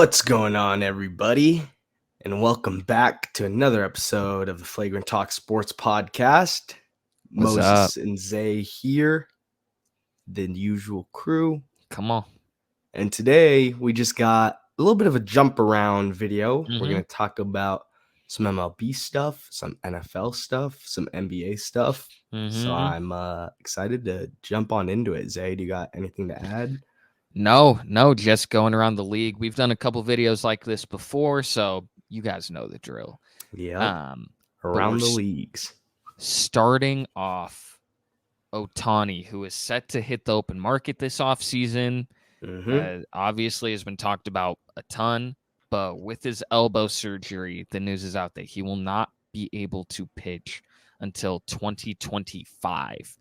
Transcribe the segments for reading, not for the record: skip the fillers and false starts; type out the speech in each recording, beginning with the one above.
What's going on, everybody? And welcome back to another episode of the Flagrant Talk Sports Podcast. What's Moses up? and Zay here, the usual crew. Come on. And today we just got a little bit of a jump around video. We're Mhm. going to talk about some MLB stuff, some NFL stuff, some NBA stuff. So Mhm. I'm excited to jump on into it. Zay, do you got anything to add? No, just going around the league. We've done a couple videos like this before, so you guys know the drill. Yep. But we're Around the leagues. starting off Ohtani, who is set to hit the open market this offseason. Obviously has been talked about a ton, but with his elbow surgery, the news is out that he will not be able to pitch until 2025.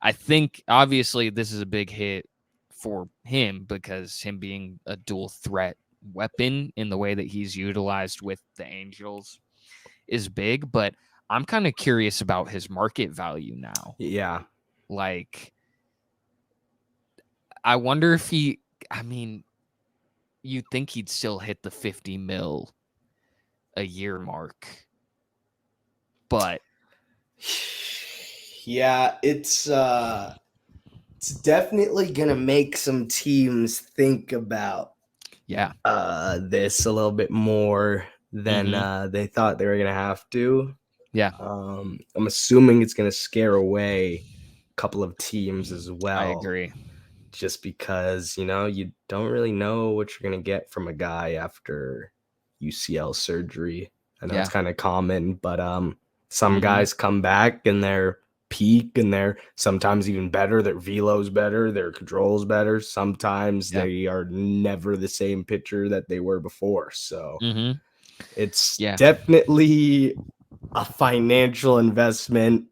I think obviously this is a big hit for him because him being a dual threat weapon in the way that he's utilized with the Angels is big, but I'm kind of curious about his market value now. Yeah. Like, I wonder if you'd think he'd still hit the 50 mil a year mark, but yeah, it's definitely gonna make some teams think about this a little bit more than they thought they were gonna have to. Yeah. I'm assuming it's gonna scare away a couple of teams as well. I agree. Just because, you don't really know what you're gonna get from a guy after UCL surgery. I know it's kind of common, but some guys come back and they're peak and they're sometimes even better. Their velo's better, their control's better. Sometimes they are never the same pitcher that they were before. So it's definitely a financial investment,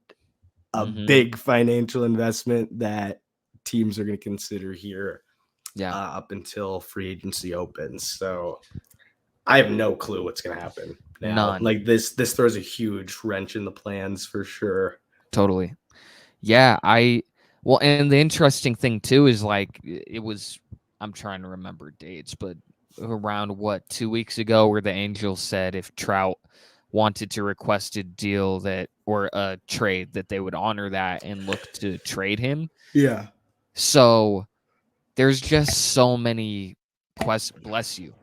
a big financial investment that teams are going to consider here up until free agency opens. So I have no clue what's going to happen now. None. Like this throws a huge wrench in the plans for sure. Totally. Yeah, and the interesting thing too is like I'm trying to remember dates, but around 2 weeks ago where the Angels said if Trout wanted to request a deal or a trade that they would honor that and look to trade him. Yeah. So there's just so many bless you.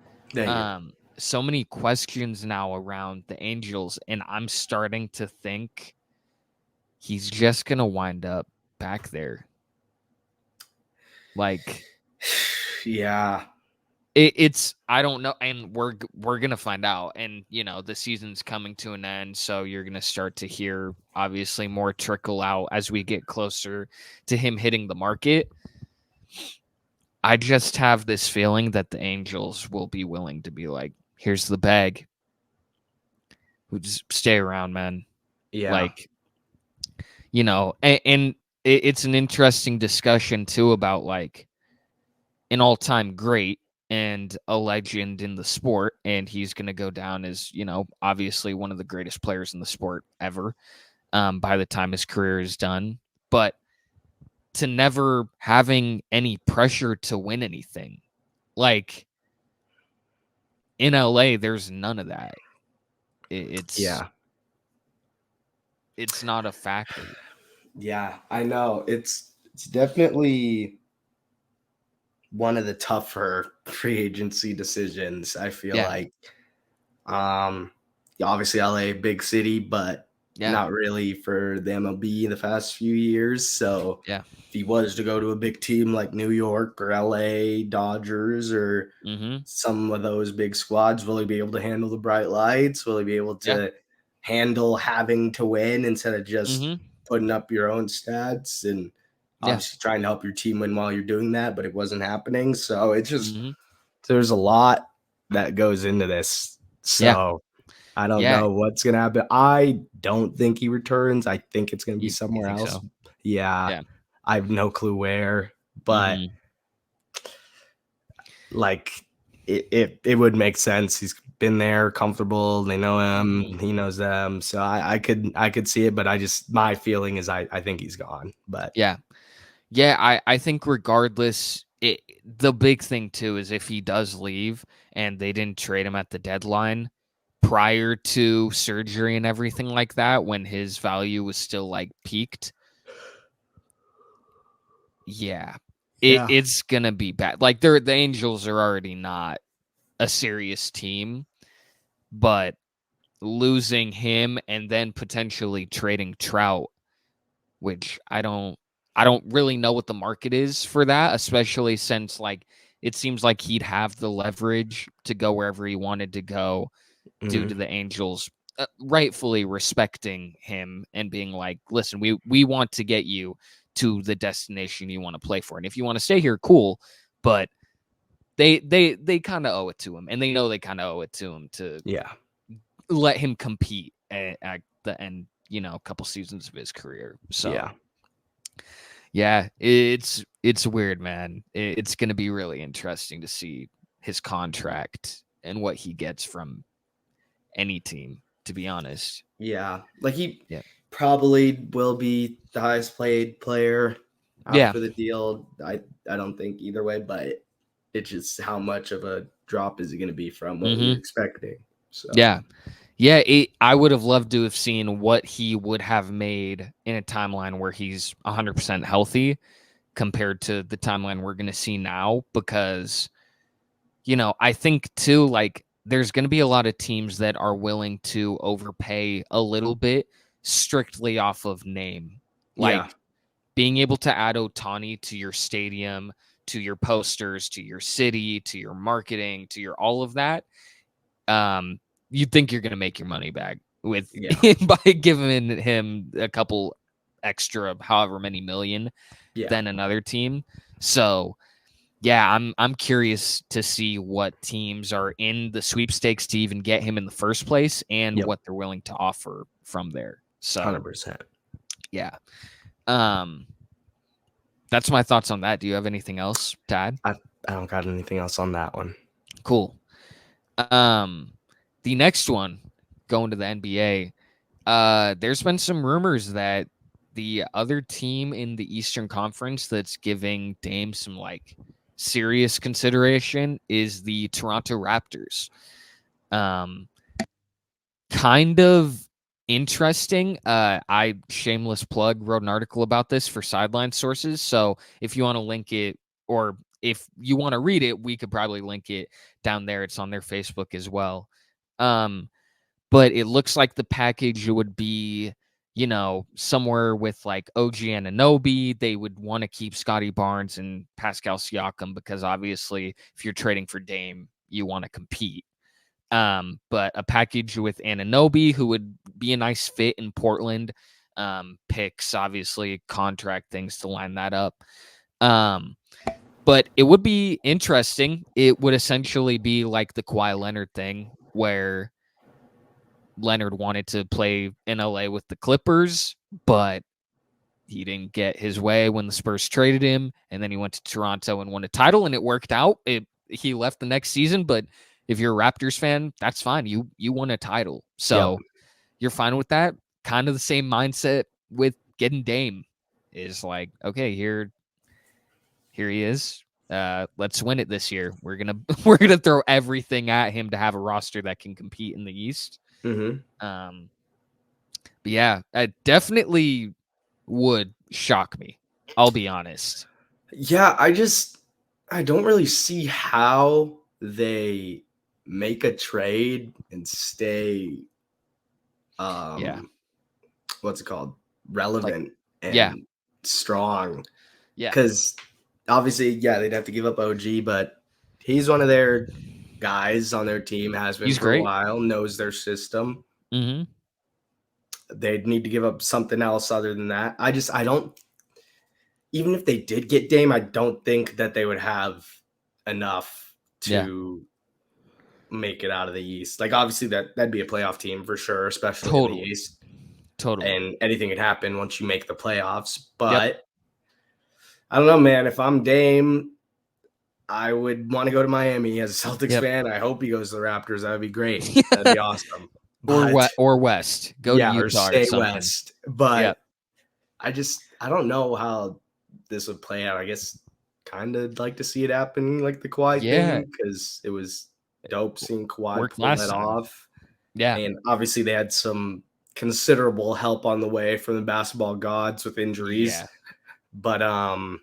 So many questions now around the Angels, and I'm starting to think he's just gonna wind up back there. Like, yeah, it's I don't know, and we're gonna find out. And the season's coming to an end, so you're gonna start to hear obviously more trickle out as we get closer to him hitting the market. I just have this feeling that the Angels will be willing to be like, here's the bag. We just stay around, man. Yeah. Like, and it's an interesting discussion too about like an all-time great and a legend in the sport, and he's going to go down as, obviously one of the greatest players in the sport ever by the time his career is done. But to never having any pressure to win anything. Like, in LA, there's none of that. It's not a factor. Yeah, I know. It's definitely one of the tougher free agency decisions, I feel like. Obviously LA, big city, but not really for the MLB the past few years. So if he was to go to a big team like New York or LA Dodgers or some of those big squads, will he be able to handle the bright lights? Will he be able to handle having to win instead of just putting up your own stats and obviously trying to help your team win while you're doing that, but it wasn't happening. So it's just there's a lot that goes into this. So I don't know what's going to happen. I don't think he returns. I think it's going to be somewhere else. So? Yeah. I have no clue where, but like it would make sense. He's been there, comfortable. They know him. He knows them. So I could see it, but my feeling is I think he's gone. But I think regardless, the big thing too is if he does leave and they didn't trade him at the deadline prior to surgery and everything like that, when his value was still like peaked. Yeah. It's gonna be bad. Like the Angels are already not a serious team, but losing him and then potentially trading Trout, which I don't really know what the market is for that, especially since like it seems like he'd have the leverage to go wherever he wanted to go due to the Angels rightfully respecting him and being like, listen, we want to get you to the destination you want to play for. And if you want to stay here, cool. But they kind of owe it to him, and they know they kind of owe it to him to let him compete at the end, a couple seasons of his career. So yeah, it's weird, man. It's going to be really interesting to see his contract and what he gets from any team, to be honest. Yeah. Like he probably will be the highest paid player after the deal. I don't think either way, but it's just how much of a drop is it going to be from what we were expecting. So yeah, I would have loved to have seen what he would have made in a timeline where he's 100% healthy compared to the timeline we're going to see now, because I think too, like, there's going to be a lot of teams that are willing to overpay a little bit strictly off of name. Like being able to add Ohtani to your stadium, to your posters, to your city, to your marketing, to your all of that. You think you're going to make your money back with by giving him a couple extra, however many million than another team. So yeah, I'm curious to see what teams are in the sweepstakes to even get him in the first place and what they're willing to offer from there. So 100%. Yeah. That's my thoughts on that. Do you have anything else to add? I don't got anything else on that one. Cool. The next one, going to the NBA, there's been some rumors that the other team in the Eastern Conference that's giving Dame some like serious consideration is the Toronto Raptors. Kind of interesting. I shameless plug wrote an article about this for Sideline Sources. So if you want to link it, or if you want to read it, we could probably link it down there. It's on their Facebook as well. But it looks like the package would be, somewhere with like OG Anunoby. They would want to keep Scotty Barnes and Pascal Siakam because obviously if you're trading for Dame, you want to compete. But a package with Anunoby, who would be a nice fit in Portland. Picks, obviously, contract things to line that up. But it would be interesting. It would essentially be like the Kawhi Leonard thing, where Leonard wanted to play in LA with the Clippers, but he didn't get his way when the Spurs traded him, and then he went to Toronto and won a title, and it worked out. He left the next season, but if you're a Raptors fan, that's fine. You won a title, so you're fine with that. Kind of the same mindset with getting Dame is like, okay, here he is. Let's win it this year. We're gonna throw everything at him to have a roster that can compete in the East. But yeah, it definitely would shock me. I'll be honest. Yeah, I don't really see how they make a trade and stay what's it called? Relevant and strong. Yeah. Because obviously, they'd have to give up OG, but he's one of their guys on their team, has been for a while, knows their system. They'd need to give up something else other than that. I don't, even if they did get Dame, I don't think that they would have enough to make it out of the East. Like, obviously, that'd be a playoff team for sure, especially in the East. Totally. And anything could happen once you make the playoffs. But I don't know, man. If I'm Dame, I would want to go to Miami as a Celtics fan. I hope he goes to the Raptors. That would be great. That'd be awesome. Or West. Go to Utah or stay or something. West. But I don't know how this would play out. I guess kind of like to see it happen, like the Kawhi thing, because it was dope seeing Kawhi pull that off. Yeah. And obviously they had some considerable help on the way from the basketball gods with injuries. Yeah. But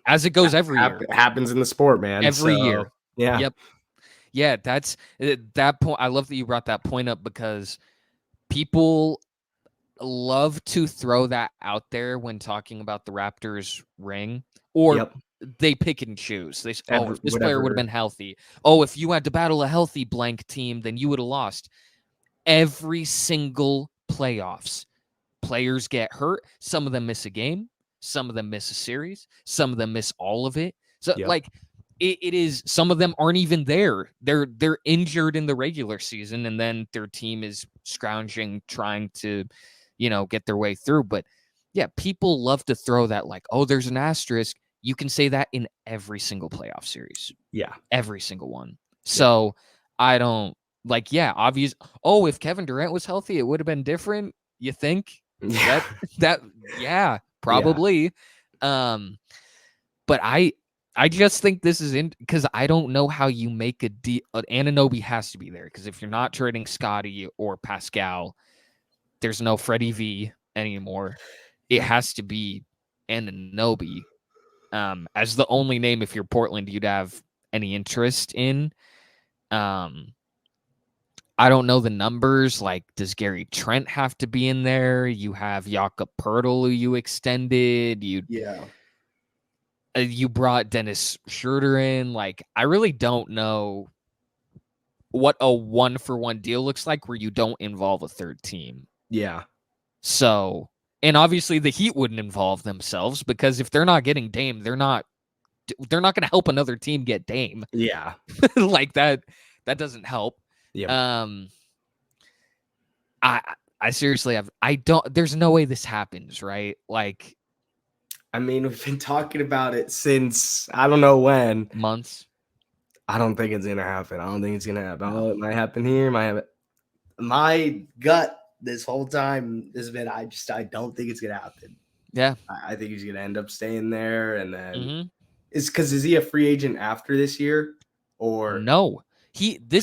as it goes every year. Happens in the sport, man. Every year. Yeah. Yep. Yeah, that's that point. I love that you brought that point up because people love to throw that out there when talking about the Raptors ring, or they pick and choose. They say, oh, if this player would have been healthy. Oh, if you had to battle a healthy blank team, then you would have lost. Every single playoffs, players get hurt. Some of them miss a game. Some of them miss a series. Some of them miss all of it. So it is, some of them aren't even there. They're injured in the regular season, and then their team is scrounging, trying to, get their way through. But yeah, people love to throw that like, oh, there's an asterisk. You can say that in every single playoff series. Yeah. Every single one. So I don't obvious. Oh, if Kevin Durant was healthy, it would have been different. You think? Yeah. Probably. But I just think this is because I don't know how you make a deal. Anunoby has to be there because if you're not trading Scotty or Pascal, there's no Freddie V anymore. It has to be Anunoby as the only name if you're Portland you'd have any interest in. I don't know the numbers. Like, does Gary Trent have to be in there? You have Jakob Poeltl, who you extended. You brought Dennis Schroeder in. Like, I really don't know what a 1-for-1 deal looks like where you don't involve a third team. Yeah. So, and obviously the Heat wouldn't involve themselves because if they're not getting Dame, they're not going to help another team get Dame. Yeah. Like that doesn't help. Yeah. I seriously there's no way this happens, right? Like, I mean, we've been talking about it since I don't know when. Months. I don't think it's gonna happen. Oh, it might happen here, might happen. My gut this whole time has been I don't think it's gonna happen. Yeah. I think he's gonna end up staying there, and then is he a free agent after this year? Or no.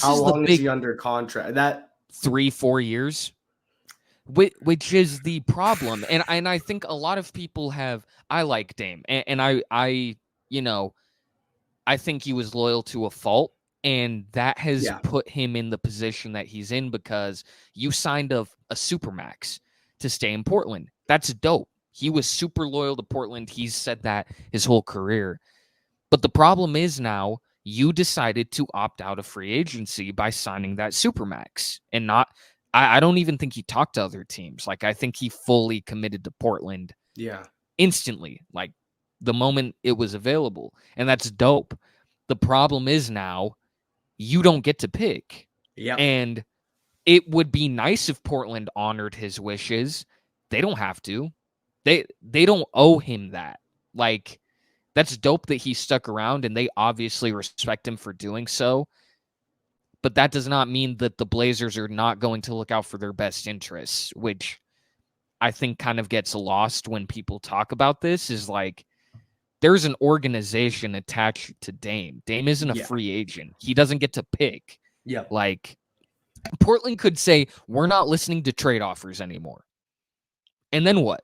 How long is he under contract? That 3-4 years, which is the problem. And I think a lot of people I like Dame, and I think he was loyal to a fault, and that has put him in the position that he's in because you signed a supermax to stay in Portland. That's dope. He was super loyal to Portland. He's said that his whole career. But the problem is now you decided to opt out of free agency by signing that supermax and not. I don't even think he talked to other teams. Like, I think he fully committed to Portland. Yeah. Instantly, like the moment it was available. And that's dope. The problem is now you don't get to pick. Yeah. And it would be nice if Portland honored his wishes. They don't have to. They don't owe him that. Like, that's dope that he stuck around, and they obviously respect him for doing so. But that does not mean that the Blazers are not going to look out for their best interests, which I think kind of gets lost when people talk about this, is like, there's an organization attached to Dame. Dame isn't a free agent. He doesn't get to pick. Yeah. Like, Portland could say, we're not listening to trade offers anymore. And then what?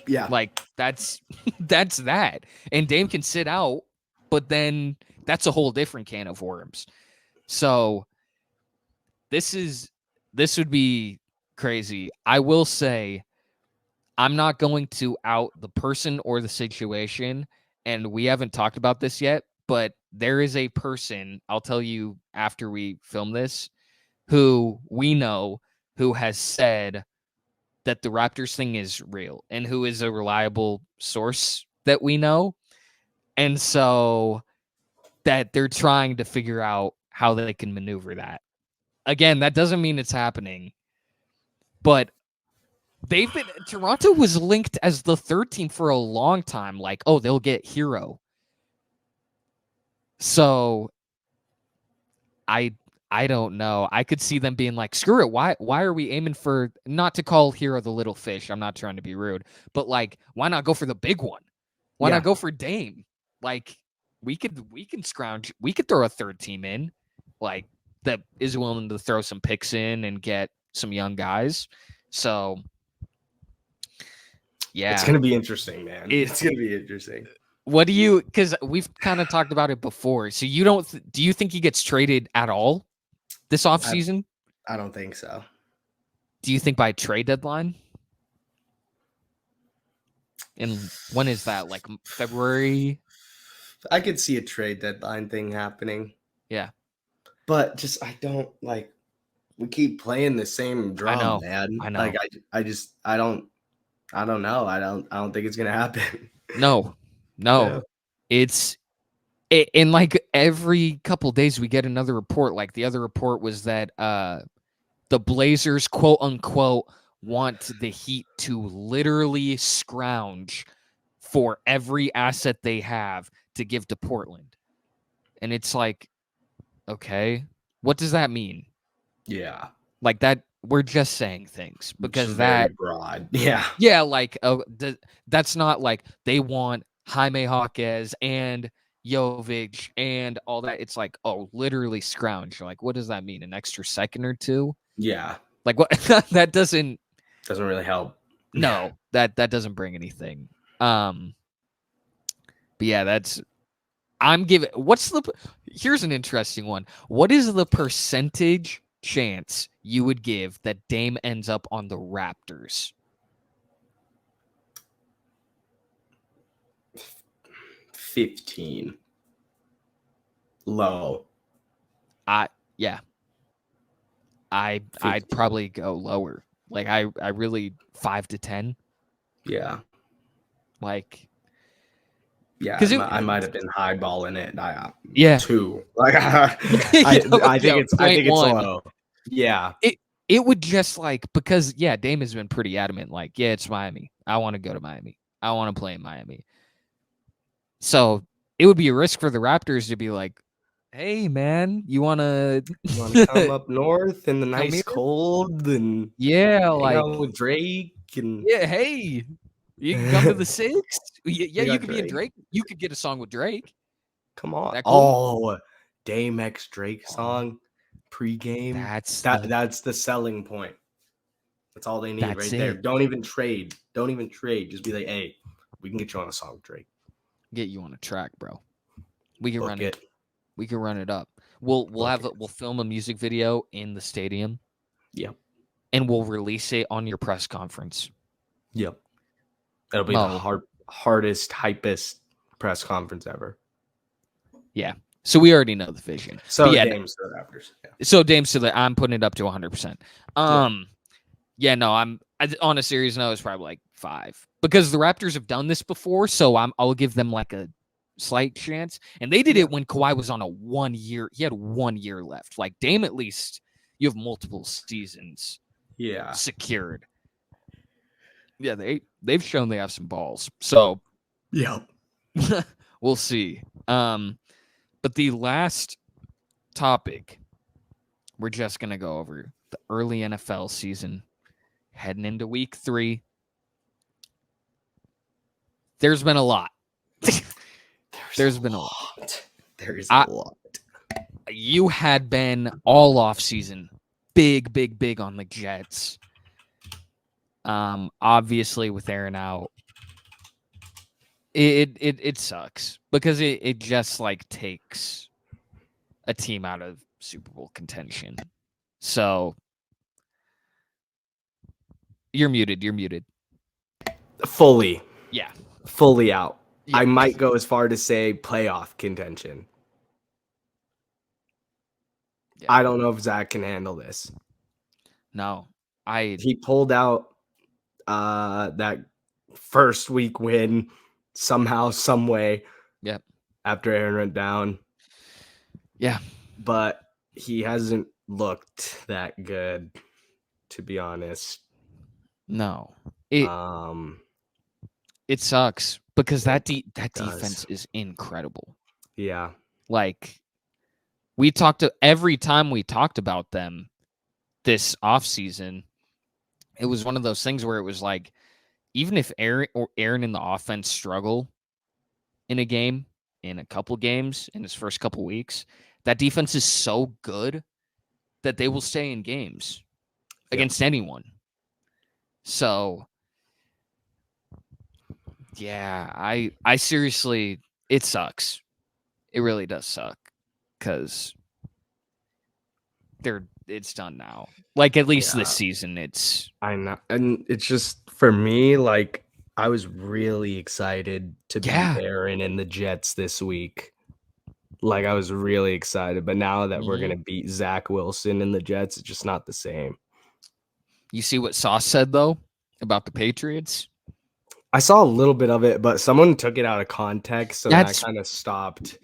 Yeah. Like, that's that. And Dame can sit out, but then that's a whole different can of worms. So this would be crazy. I will say I'm not going to out the person or the situation, and we haven't talked about this yet, but there is a person, I'll tell you after we film this, who we know who has said that the Raptors thing is real and who is a reliable source that we know. And so that they're trying to figure out how they can maneuver that. Again, that doesn't mean it's happening, but Toronto was linked as the third team for a long time. Like, oh, they'll get Hero. So I don't know. I could see them being like, screw it. Why are we aiming for, not to call Hero the little fish? I'm not trying to be rude, but like, why not go for the big one? Why not go for Dame? like we can scrounge. We could throw a third team in, like that is willing to throw some picks in and get some young guys. So yeah, it's gonna be interesting, man. It's gonna be interesting. What do you? Because we've kind of talked about it before. So you don't? Do you think he gets traded at all this offseason? I don't think so. Do you think by trade deadline? And when is that? Like February? I could see a trade deadline thing happening. Yeah. But just I don't like we keep playing the same drum, man. I know. Like I don't know. I don't think it's gonna happen. No. Yeah. It's in like every couple days we get another report. Like the other report was that the Blazers, quote unquote, want the Heat to literally scrounge for every asset they have to give to Portland. And it's like, okay, what does that mean? Yeah. Like that, we're just saying things because it's that very broad. Yeah. Yeah, like that's not like they want Jaime Jaquez and Jovic and all that. It's like, oh, literally scrounge. Like, what does that mean? An extra second or two? Yeah. Like what that doesn't really help. No, that doesn't bring anything. But yeah, here's an interesting one. What is the percentage chance you would give that Dame ends up on the Raptors? 15. Low. Yeah. I'd probably go lower. Like I really 5 to 10. Yeah. Like yeah, I might have been highballing it. Yeah. 2. Like I think it's low. Yeah. It would just like because Dame has been pretty adamant. Like, yeah, it's Miami. I want to go to Miami. I want to play in Miami. So it would be a risk for the Raptors to be like, hey man, you wanna come up north in the nice cold and like out with Drake and hey, you can come to the 6. Yeah, you could be in Drake. You could get a song with Drake. Come on. Cool? Oh, Dame X Drake song pregame. That's the selling point. That's all they need there. Don't even trade. Just be like, hey, we can get you on a song with Drake. Get you on a track, bro. We can run it. We can run it up. We'll film a music video in the stadium. Yep. And we'll release it on your press conference. Yep. It'll be the hardest, hypest press conference ever. Yeah. So we already know the vision. So Dame's to the Raptors. Yeah. So Dame's to the. I'm putting it up to 100%. Yeah. No. I'm on a serious note. It's probably like 5 because the Raptors have done this before. So I'll give them like a slight chance. And they did it when Kawhi was on a 1 year. He had 1 year left. Like Dame, at least you have multiple seasons. Yeah. Secured. Yeah. They've shown they have some balls. So. Yeah. We'll see. But the last topic, we're just going to go over the early NFL season heading into week 3. There's been a lot. There's been a lot. There's a lot. You had been all off season big on the Jets. Obviously with Aaron out, it sucks because it just like takes a team out of Super Bowl contention. So you're muted. Fully. Yeah. Fully out. Yeah. I might go as far to say playoff contention. Yeah. I don't know if Zach can handle this. No. He pulled out that first week win somehow, some way. Yep. After Aaron went down. Yeah. But he hasn't looked that good, to be honest. No. It sucks because that defense is incredible. Yeah. Like every time we talked about them this offseason, it was one of those things where it was like, even if Aaron and the offense struggle in a game, in a couple games in his first couple weeks. That defense is so good that they will stay in games against anyone. So, yeah, I seriously, it sucks. It really does suck because it's done now. Like, at least this season, I know. And it's just, for me, like, I was really excited to beat Aaron and the Jets this week. Like, I was really excited. But now that we're going to beat Zach Wilson and the Jets, it's just not the same. You see what Sauce said, though, about the Patriots? I saw a little bit of it, but someone took it out of context, so then I kind of stopped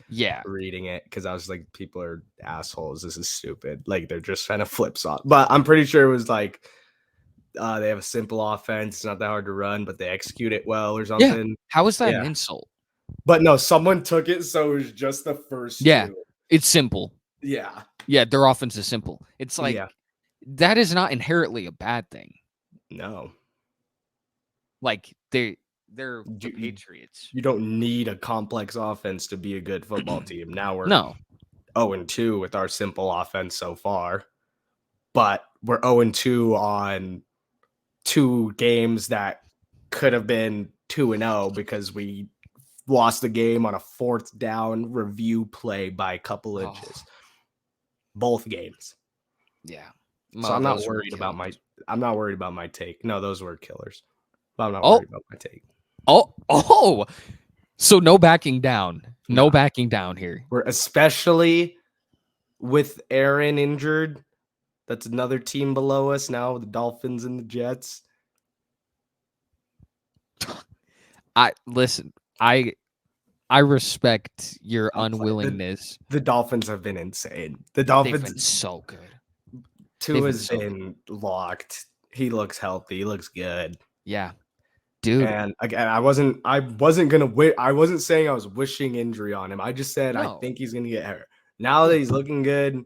reading it because I was like, people are assholes. This is stupid. Like, they're just trying to flip Sauce. But I'm pretty sure it was like, they have a simple offense. It's not that hard to run, but they execute it well or something. Yeah. How is that an insult? But no, someone took it, so it was just the first two. It's simple. Yeah. Yeah, their offense is simple. It's like, that is not inherently a bad thing. No. Like, they're the Patriots. You don't need a complex offense to be a good football team. Now we're 0-2 with our simple offense so far. But we're 0-2 on 2 games that could have been 2-0 because we lost the game on a 4th down review play by a couple inches. Both games. Yeah. So I'm not worried about my take. No, those were killers. But I'm not worried about my take. So no backing down. No backing down here. We're especially with Aaron injured. That's another team below us now, the Dolphins and the Jets. I respect your unwillingness. The Dolphins have been insane. The Dolphins have been so good. Tua's been locked. He looks healthy. He looks good. Yeah. Dude. And again, I wasn't saying I was wishing injury on him. I just said I think he's gonna get hurt. Now that he's looking good,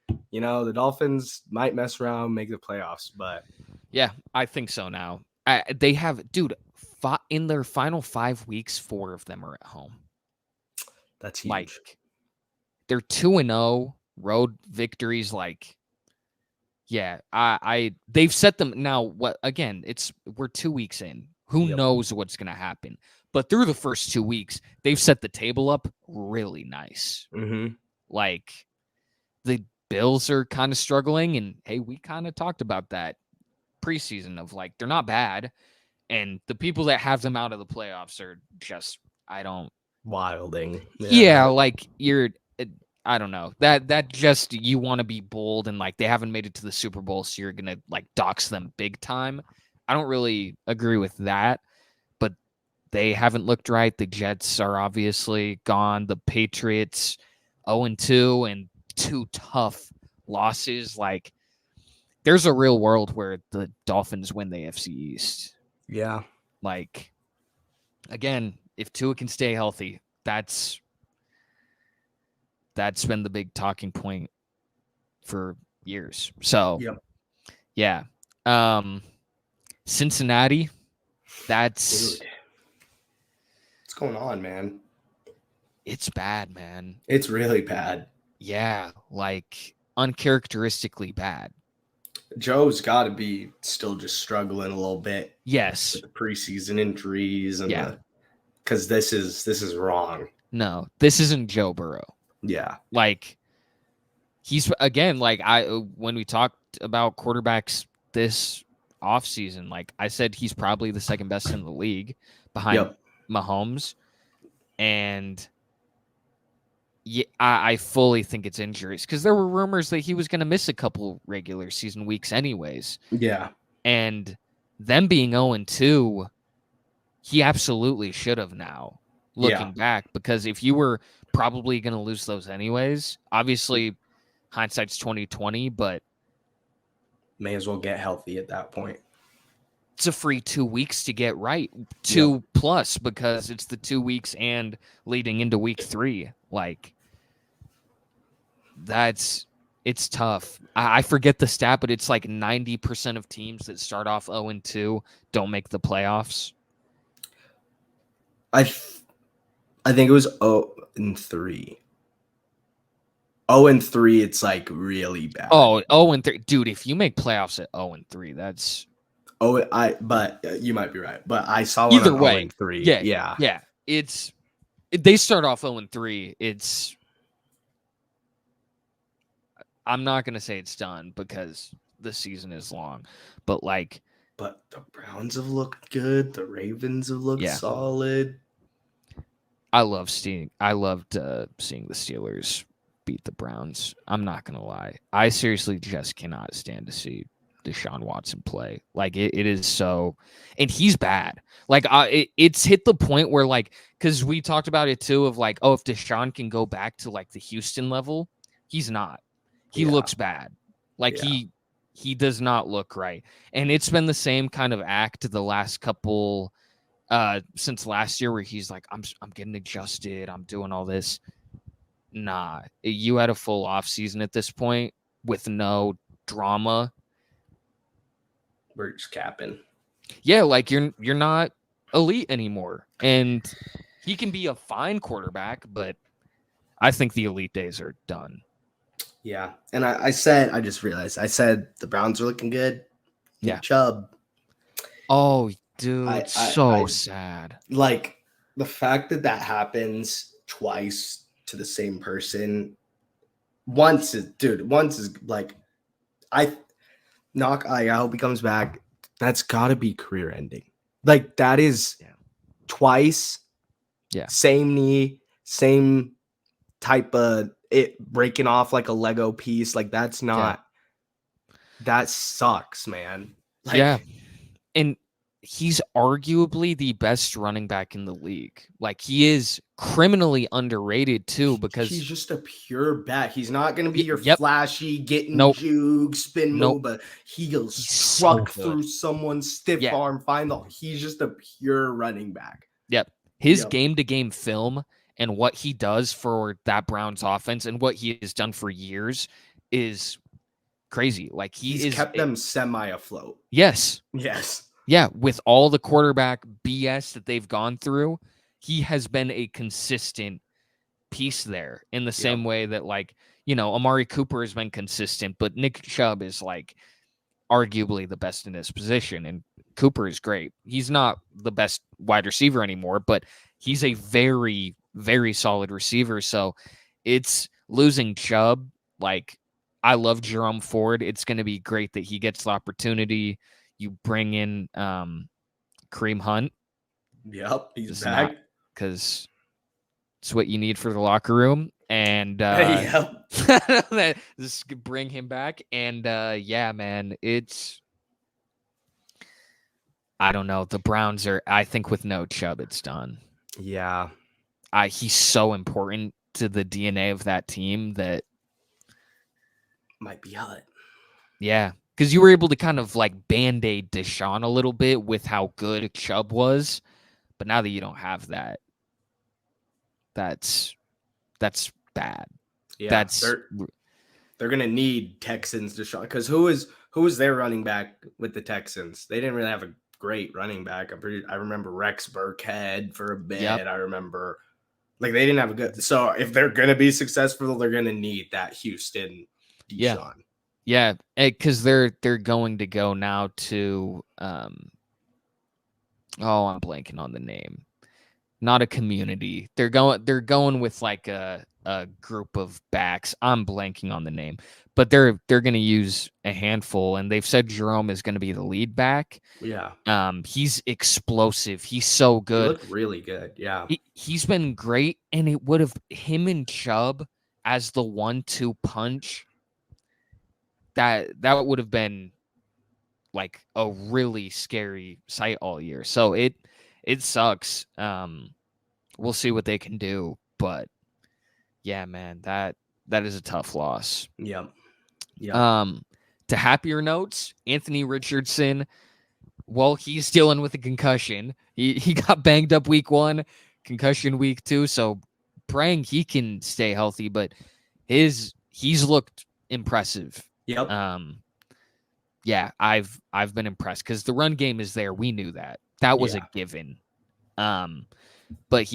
the Dolphins might mess around, make the playoffs, but yeah, I think so now. They have, in their final 5 weeks, 4 of them are at home. That's huge. Like, they're 2-0 road victories. Like, yeah, they've set them now. What again? We're 2 weeks in. Who knows what's going to happen? But through the first 2 weeks, they've set the table up really nice. Mm-hmm. Like, the Bills are kind of struggling, and hey, we kind of talked about that preseason of like, they're not bad, and the people that have them out of the playoffs are just, wilding. Yeah, like I don't know. That just, you want to be bold, and like, they haven't made it to the Super Bowl, so you're going to like dox them big time. I don't really agree with that, but they haven't looked right. The Jets are obviously gone. The Patriots 0-2 and 2 tough losses. Like, there's a real world where the Dolphins win the AFC East. Yeah. Like, again, if Tua can stay healthy, that's been the big talking point for years. So, yeah. Cincinnati, that's... Dude. What's going on, man? It's bad, man. It's really bad. Yeah, like, uncharacteristically bad. Joe's got to be still just struggling a little bit. Yes. With the preseason injuries and because this is wrong. No, this isn't Joe Burrow. Yeah. Like, he's, again, like, when we talked about quarterbacks this offseason, like I said, he's probably the second best in the league behind Mahomes. And yeah, I fully think it's injuries, because there were rumors that he was going to miss a couple regular season weeks anyways. Yeah. And them being 0-2, he absolutely should have now, looking back, because if you were probably going to lose those anyways, obviously hindsight's 2020, but may as well get healthy at that point. It's a free 2 weeks to get right. 2 plus, because it's the 2 weeks and leading into week 3. Like, it's tough. I forget the stat, but it's like 90% of teams that start off 0-2 don't make the playoffs. I think it was 0-3. 0-3, it's like really bad. 0-3. Dude, if you make playoffs at 0-3, that's but you might be right. But I saw one either on way. 0-3. Yeah. They start off 0-3. I'm not gonna say it's done because the season is long, but the Browns have looked good. The Ravens have looked solid. I loved seeing the Steelers beat the Browns. I'm not gonna lie. I seriously just cannot stand to see Deshaun Watson play. Like it is so, and he's bad. Like it's hit the point where because we talked about it too of if Deshaun can go back to the Houston level, he's not. He looks bad. He does not look right. And it's been the same kind of act the last couple since last year where he's like, I'm getting adjusted, I'm doing all this. Nah, you had a full off season at this point with no drama. We're just capping. Yeah, you're not elite anymore. And he can be a fine quarterback, but I think the elite days are done. Yeah. And I just realized I said the Browns are looking good. Yeah. Chubb. Oh, dude, sad. Like the fact that happens twice to the same person. Once is like, I hope he comes back. That's got to be career ending. Like that is twice. Yeah. Same knee, same type of it breaking off like a Lego piece. Like that sucks, man. Yeah. And he's arguably the best running back in the league. Like he is criminally underrated too because he's just a pure bat. He's not going to be your flashy getting juke spin move, but he'll truck through someone's stiff arm. He's just a pure running back. Yep. His game-to-game film and what he does for that Browns offense and what he has done for years is crazy. Like he's kept them semi afloat. Yes. Yeah, with all the quarterback BS that they've gone through, he has been a consistent piece there in the same way that Amari Cooper has been consistent, but Nick Chubb is arguably the best in his position, and Cooper is great. He's not the best wide receiver anymore, but he's a very, very solid receiver. So it's losing Chubb. I love Jerome Ford. It's going to be great that he gets the opportunity. You bring in Kareem Hunt. Yep, he's back. Because it's what you need for the locker room. And just bring him back. And yeah, man, I don't know. The Browns I think with no Chubb, it's done. Yeah. He's so important to the DNA of that team that might be hot. Yeah. Because you were able to kind of Band-Aid Deshaun a little bit with how good Chubb was. But now that you don't have that, that's bad. Yeah, they're gonna need Texans Deshaun, because who was their running back with the Texans? They didn't really have a great running back. I remember Rex Burkhead for a bit. Yep. I remember they didn't have a good. So if they're gonna be successful, they're gonna need that Houston Deshaun. Yeah, because they're going to go now to I'm blanking on the name. Not a community. They're going with a group of backs. I'm blanking on the name, but they're going to use a handful, and they've said Jerome is going to be the lead back. Yeah. He's explosive. He's so good. He looked really good. Yeah. He's been great, and it would have him and Chubb as the 1-2 punch. That would have been a really scary sight all year. So it sucks. We'll see what they can do, but yeah, man, that is a tough loss. Yeah. To happier notes, Anthony Richardson, well, he's dealing with a concussion. He got banged up week 1, concussion week 2, so praying he can stay healthy, but he's looked impressive. Yep. Yeah, I've been impressed because the run game is there. We knew that. That was a given. but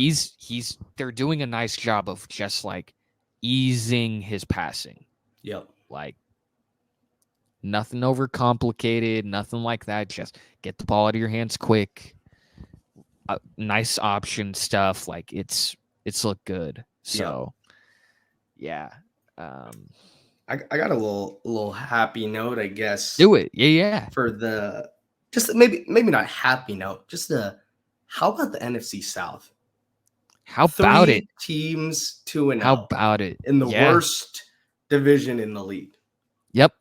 they're doing a nice job of just like easing his passing. Yep. Like nothing overcomplicated, nothing like that. Just get the ball out of your hands quick. Nice option stuff. Like it's looked good. So yeah. I got a little happy note, I guess. Do it. Yeah. For the just maybe not happy note, just how about the NFC South? How about it? Teams 2-0. How about it? In the worst division in the league. Yep.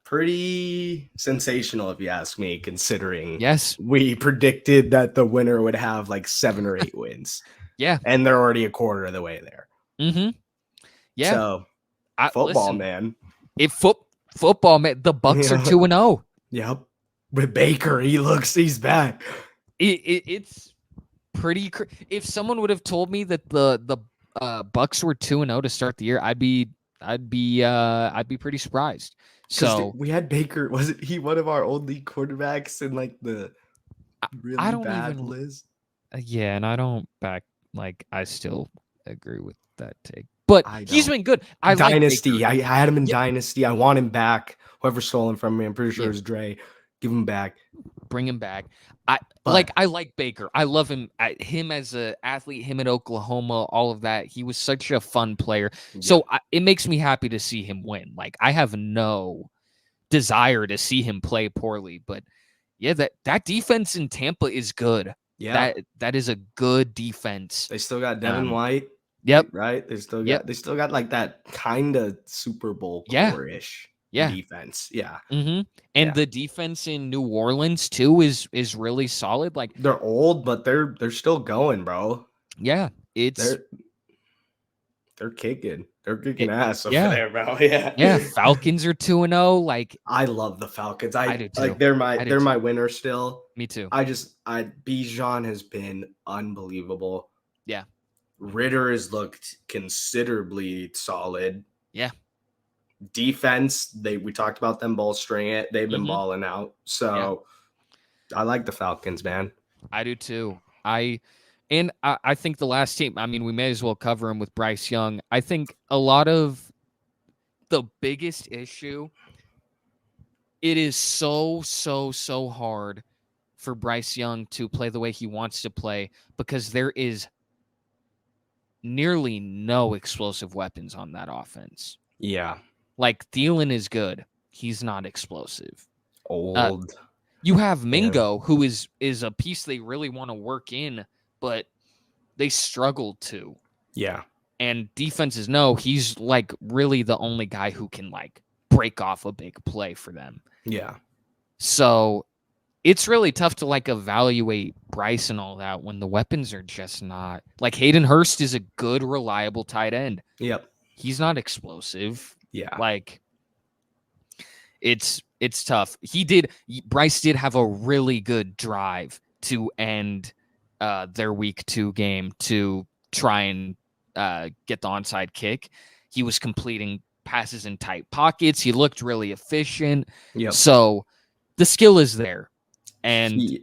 Pretty sensational, if you ask me, considering yes, we predicted that the winner would have like 7 or 8 wins. Yeah. And they're already a quarter of the way there. Mm-hmm. Yeah. So football, man. Football, man. The Bucks are 2-0. Yep. With Baker, he's back. It's pretty. If someone would have told me that the Bucks were 2-0 to start the year, I'd be pretty surprised. So we had Baker. Wasn't he one of our only quarterbacks in like the really bad list? Yeah, and I don't I still agree with that take. But he's been good. Dynasty. Like I had him in Dynasty. I want him back. Whoever stole him from me, I'm pretty sure it's Dre. Give him back. Bring him back. I like Baker. I love him. Him as an athlete, him at Oklahoma, all of that. He was such a fun player. Yeah. So it makes me happy to see him win. Like I have no desire to see him play poorly, but yeah, that defense in Tampa is good. Yeah, that is a good defense. They still got Devin White. Yep. Right. They still got like that kind of Super Bowl core-ish defense. Yeah. Mm-hmm. And the defense in New Orleans too is really solid. Like they're old, but they're still going, bro. Yeah, they're kicking. They're kicking ass over there, bro. Yeah. Yeah. Falcons are 2-0. Like I love the Falcons. I do too. Like they're my winner still. Me too. Bijan has been unbelievable. Yeah. Ritter has looked considerably solid. Yeah. Defense, we talked about them bolstering it. They've been balling out. So I like the Falcons, man. I do too. I think the last team, I mean, we may as well cover him with Bryce Young. I think a lot of the biggest issue, it is so hard for Bryce Young to play the way he wants to play because there is nearly no explosive weapons on that offense. Yeah. Like Thielen is good. He's not explosive. Old. You have Mingo, who is a piece they really want to work in, but they struggled to. Yeah. And defenses know he's like really the only guy who can like break off a big play for them. Yeah. So it's really tough to like evaluate Bryce and all that when the weapons are just not like Hayden Hurst is a good, reliable tight end. Yep. He's not explosive. Yeah. Like it's tough. Bryce did have a really good drive to end their week 2 game to try and get the onside kick. He was completing passes in tight pockets. He looked really efficient. Yep. So the skill is there. And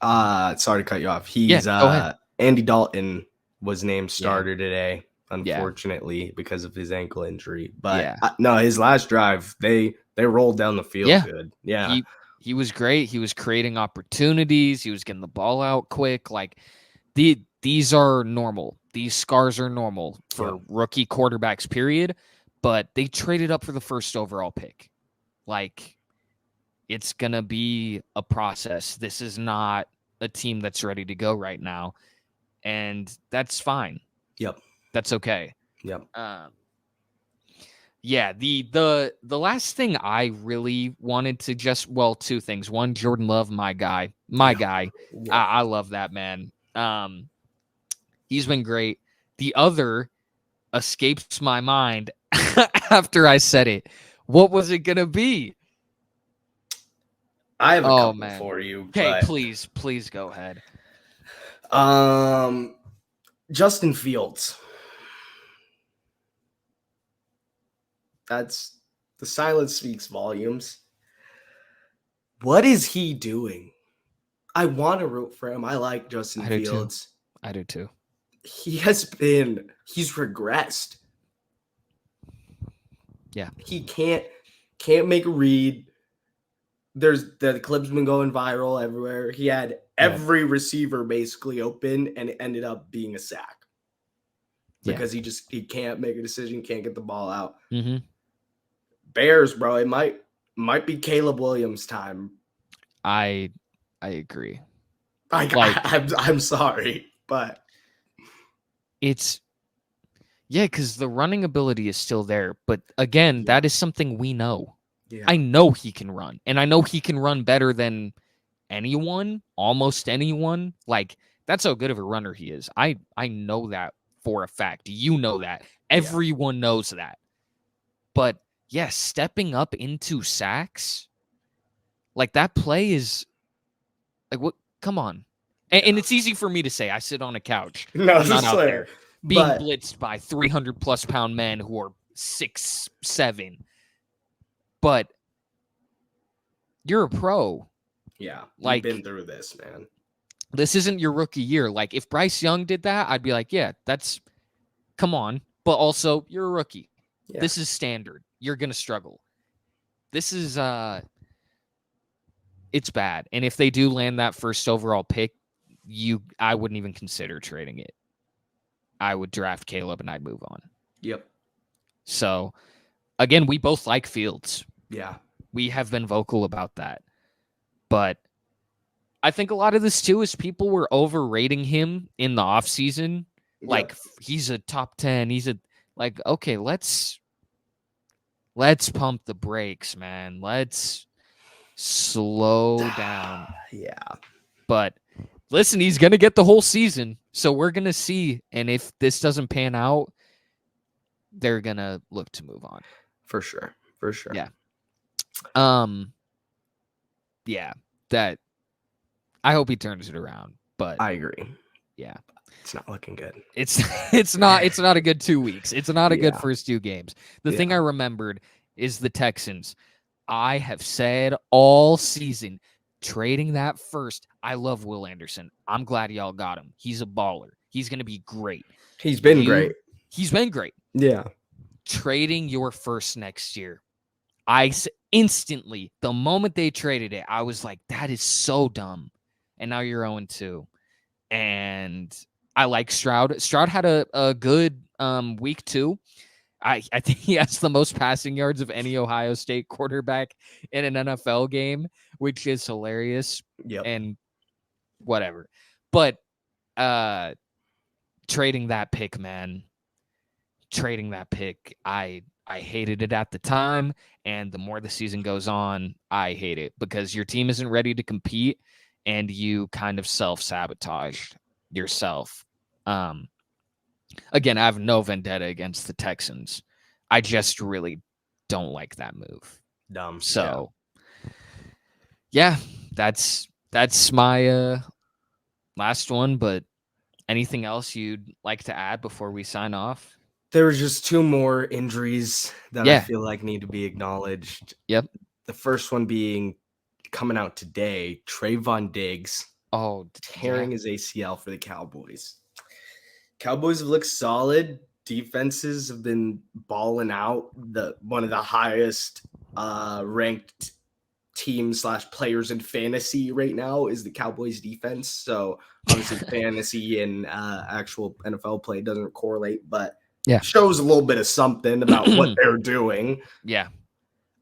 sorry to cut you off. He's go ahead. Andy Dalton was named starter today, unfortunately, because of his ankle injury. But no, his last drive, they rolled down the field good. Yeah. He was great. He was creating opportunities. He was getting the ball out quick. Like these are normal. These scars are normal for rookie quarterbacks, period. But they traded up for the first overall pick. Like it's going to be a process. This is not a team that's ready to go right now. And that's fine. Yep. That's okay. Yep. Yeah, the last thing I really wanted to two things. One, Jordan Love, my guy. Yeah. I love that man. He's been great. The other escapes my mind after I said it. What was it gonna be? I have a couple for you. Okay, please go ahead. Justin Fields. That's the silence speaks volumes. What is he doing? I want to root for him. I like Justin Fields. I do too. He's regressed. Yeah. He can't make a read. The clip's been going viral everywhere. He had every receiver basically open, and it ended up being a sack. Because he can't make a decision, can't get the ball out. Mm-hmm. Bears, bro, it might be Caleb Williams' time. I agree. I'm sorry, but it's because the running ability is still there. But again, that is something we know. Yeah. I know he can run, and I know he can run better than anyone, almost anyone. Like, that's how good of a runner he is. I know that for a fact. You know that. Everyone knows that. But yes, stepping up into sacks, like that play is like, what? Come on. And it's easy for me to say. I sit on a couch. No, I'm not out there being blitzed by 300+ pound men who are 6'7". But you're a pro. Yeah, like, you've been through this, man. This isn't your rookie year. Like, if Bryce Young did that, I'd be like, yeah, come on. But also, you're a rookie. Yeah. This is standard. You're going to struggle. This is, it's bad. And if they do land that first overall pick, I wouldn't even consider trading it. I would draft Caleb and I'd move on. Yep. So, again, we both like Fields. Yeah. We have been vocal about that. But I think a lot of this, too, is people were overrating him in the offseason. Like, he's a top 10. Okay, let's pump the brakes, man. Let's slow down. Yeah. But listen, he's going to get the whole season. So we're going to see. And if this doesn't pan out, they're going to look to move on. For sure. Yeah. Yeah, that I hope he turns it around, but I agree. Yeah. It's not looking good. It's not a good 2 weeks. It's not a good first 2 games. The thing I remembered is the Texans. I have said all season, trading that first. I love Will Anderson. I'm glad y'all got him. He's a baller. He's going to be great. He's been great. He's been great. Yeah. Trading your first next year. I instantly, the moment they traded it, I was like, that is so dumb. And now you're 0-2. And I like Stroud. Stroud had a good week 2. I think he has the most passing yards of any Ohio State quarterback in an NFL game, which is hilarious. Yep. And whatever. But trading that pick, man. I hated it at the time, and the more the season goes on, I hate it because your team isn't ready to compete, and you kind of self-sabotaged yourself. Again, I have no vendetta against the Texans. I just really don't like that move. Dumb. So, yeah that's my last one, but anything else you'd like to add before we sign off? There was just 2 more injuries that I feel like need to be acknowledged. Yep. The first one being coming out today, Trayvon Diggs. Tearing his ACL for the Cowboys. Cowboys have looked solid. Defenses have been balling out. One of the highest ranked teams / players in fantasy right now is the Cowboys defense. So obviously fantasy and actual NFL play doesn't correlate, but shows a little bit of something about what they're doing. Yeah.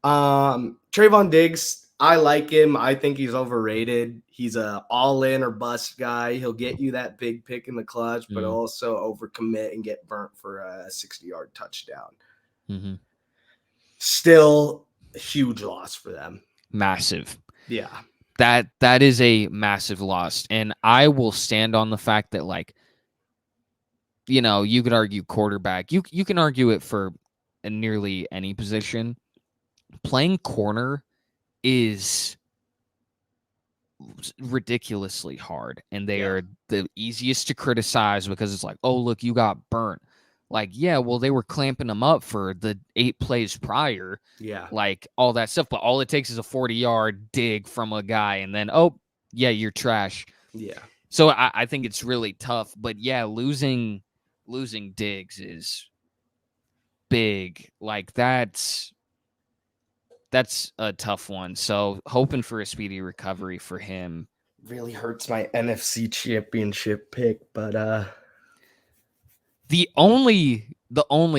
Trayvon Diggs, I like him. I think he's overrated. He's a all-in or bust guy. He'll get you that big pick in the clutch, but also overcommit and get burnt for a 60-yard touchdown. Mm-hmm. Still a huge loss for them. Massive. Yeah. That is a massive loss. And I will stand on the fact that, like, you know, you could argue quarterback. You can argue it for nearly any position. Playing corner is ridiculously hard, and they are the easiest to criticize because it's like, oh, look, you got burnt. Like, yeah, well, they were clamping them up for the 8 plays prior. Yeah. Like, all that stuff. But all it takes is a 40-yard dig from a guy, and then, oh, yeah, you're trash. Yeah. So I think it's really tough. But yeah, losing Diggs is big. Like that's a tough one. So hoping for a speedy recovery for him. Really hurts my NFC championship pick, but the only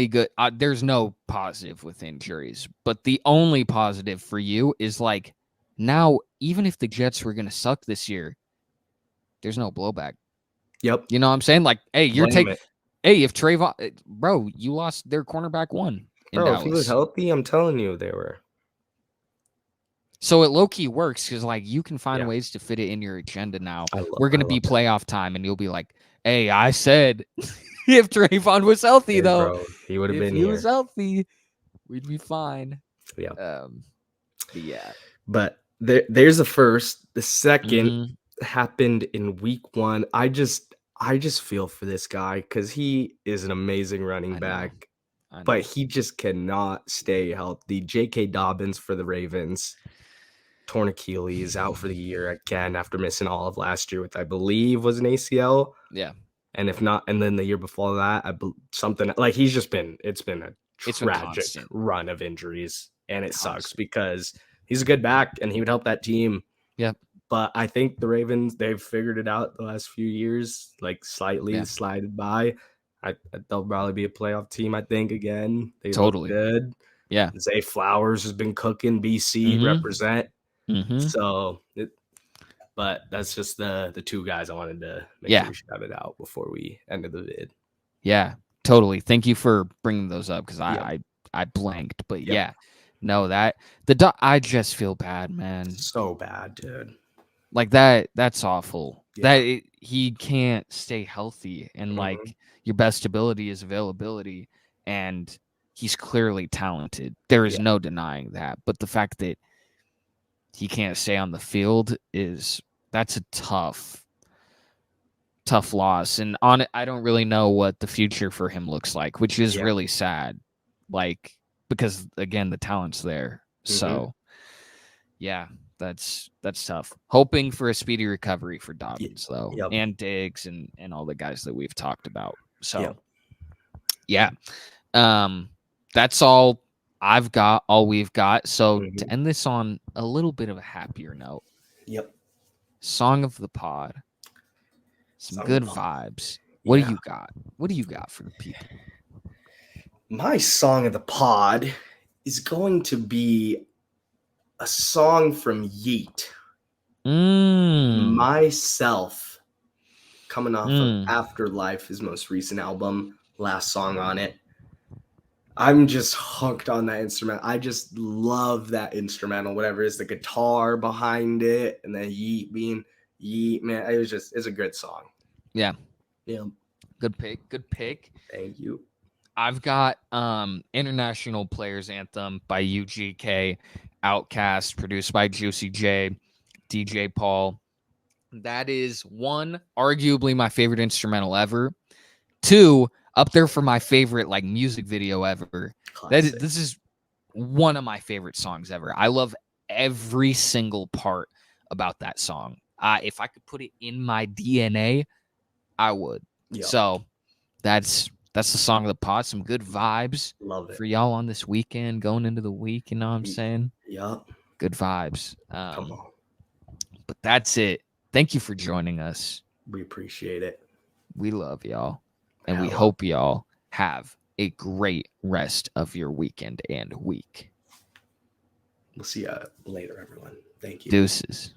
good there's no positive with injuries, but the only positive for you is like now, even if the Jets were gonna suck this year, there's no blowback. Yep. You know what I'm saying? Like, hey, if Trayvon, bro, you lost their cornerback one in Dallas. If he was healthy, I'm telling you they were. So it low-key works because, like, you can find ways to fit it in your agenda now. We're going to be playoff time, and you'll be like, hey, I said if Trayvon was healthy, though. Bro, he would have been here. If he was healthy, we'd be fine. Yeah. Yeah. But there's the first. The second happened in week 1. I just feel for this guy because he is an amazing running back. But he just cannot stay healthy. J.K. Dobbins for the Ravens. Torn Achilles, out for the year again after missing all of last year with, I believe, was an ACL. Yeah. And if not, and then the year before that, something like it's been a tragic run of injuries. And it sucks because he's a good back and he would help that team. Yeah. But I think the Ravens, they've figured it out the last few years, like slightly slided by. They'll probably be a playoff team, I think, again. They look good. Yeah. Zay Flowers has been cooking, BC represent. So, but that's just the 2 guys I wanted to make sure we shouted out before we ended the vid. Yeah, totally. Thank you for bringing those up because I blanked. But no, I just feel bad, man. So bad, dude. Like that's awful. He can't stay healthy, and like your best ability is availability, and he's clearly talented. There is no denying that. But the fact that he can't stay on the field that's a tough loss. And on it, I don't really know what the future for him looks like, which is really sad. Like, because again, the talent's there. So that's tough. Hoping for a speedy recovery for Dobbins though, and Diggs and all the guys that we've talked about. So that's all I've got, all we've got. So to end this on a little bit of a happier note. Song of the pod. Some good vibes. What do you got? What do you got for the people? My song of the pod is going to be a song from Yeet. Myself, coming off of Afterlife, his most recent album, last song on it. I'm just hooked on that instrument. I just love that instrumental, whatever is the guitar behind it, and then Yeet being Yeet, man. It's a good song. Yeah. Yeah. Good pick. Thank you. I've got International Players Anthem by UGK, Outkast, produced by Juicy J, DJ Paul. That is 1, arguably my favorite instrumental ever. 2, up there for my favorite like music video ever. This is one of my favorite songs ever. I love every single part about that song. If I could put it in my DNA, I would. So that's the song of the pod. Some good vibes. Love it for y'all on this weekend, going into the week. You know what I'm saying? Yep. Good vibes. Come on. But that's it. Thank you for joining us. We appreciate it. We love y'all. And we hope y'all have a great rest of your weekend and week. We'll see you later, everyone. Thank you. Deuces.